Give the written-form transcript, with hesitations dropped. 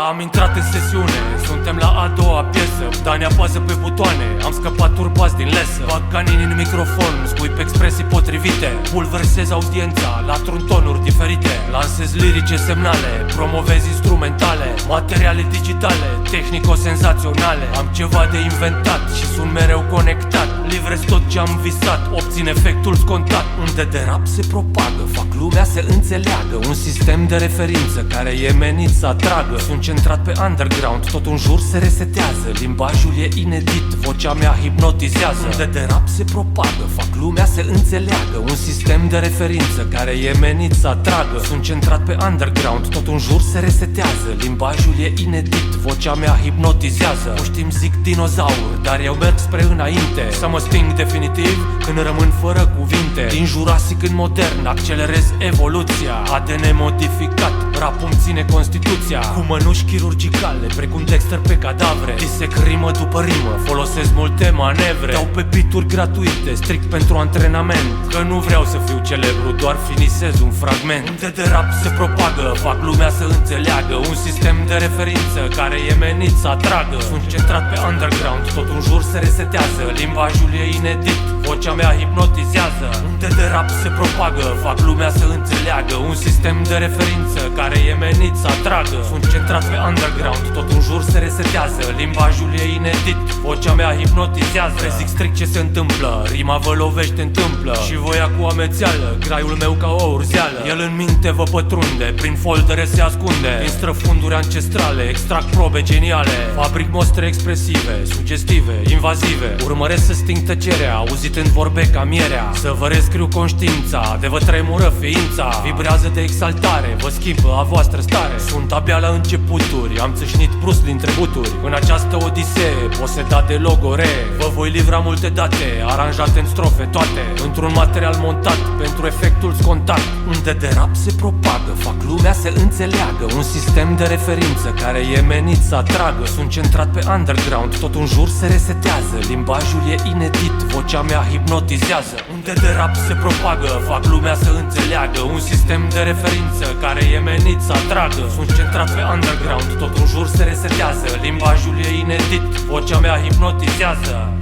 Am intrat în sesiune, suntem la a doua piesă. Dani apasă pe butoane, am scăpat turbați din lesă. Bag canini în microfon, spui pe expresii potrivite. Pulversez audiența la truntonuri diferite. Lansez lirice semnale, promovez instrumentale, materiale digitale, tehnico-senzaționale. Am ceva de inventat și sunt mereu conectat. Livrez tot ce am visat, obțin efectul scontat. Unde de rap se propagă, fac lumea să înțeleagă. Un sistem de referință care e menit să atragă. Sunt centrat pe underground, tot în jur se resetează. Limbajul e inedit, vocea mea hipnotizează. Unde de rap se propagă, fac lumea să înțeleagă. Un sistem de referință care e menit să atragă. Sunt centrat pe underground, tot în jur se resetează. Limbajul e inedit, vocea mea hipnotizează. Puștii îmi zic dinozaur, dar eu merg spre înainte. Să mă sting definitiv când rămân fără cuvinte. Din Jurasic în modern, accelerez evoluția. ADN modificat, rap-ul îmi ține Constituția. Cu mănuși chirurgicale, precum Dexter pe cadavre. Disec rimă după rimă, folosesc multe manevre. Dau pe beat-uri gratuite, strict pentru antrenament. Că nu vreau să fiu celebru, doar finisez un fragment. Unde de rap se propagă, fac lumea să înțeleagă. Un sistem de referință care e menit să atragă. Sunt centrat pe underground, tot în jur se resetează. Limbajul e inedit, vocea mea hipnotizează. Unde de rap se propagă, fac lumea să înțeleagă. Un sistem de referință care e menit să atragă. Sunt centrat pe underground, tot în jur se resetează. Limbajul e inedit, vocea mea hipnotizează. Prezic strict ce se întâmplă, rima vă lovește în tâmplă. Și voia cu amețeală, graiul meu ca o urzeală. El în minte vă pătrunde, prin foldere se ascunde. Din străfunduri ancestrale, extrag probe geniale. Fabric mostre expresive, sugestive, invazive. Urmăresc să sting tăcerea, auzitând vorbe ca mierea. Să vă rescriu conștiința, de vă tremură ființa. Vibrează de exaltare, vă schimbă a voastră stare. Sunt abia la începuturi, am țâșnit brusc din trebuturi. În această odisee, posedat de logore. Vă voi livra multe date, aranjate în strofe toate. Într-un material montat, pentru efectul scontat. Unde de rap se propagă, fac lumea să înțeleagă. Un sistem de referință care e menit să atragă. Sunt centrat pe underground, tot în jur se resetează. Limbajul e inedit, vocea mea hipnotizează. Unde de rap se propagă, fac lumea să înțeleagă. Un sistem de referință care e menit să atragă. Sunt centrat pe underground, tot în jur se resetează. Limbajul e inedit, vocea mea hipnotizează.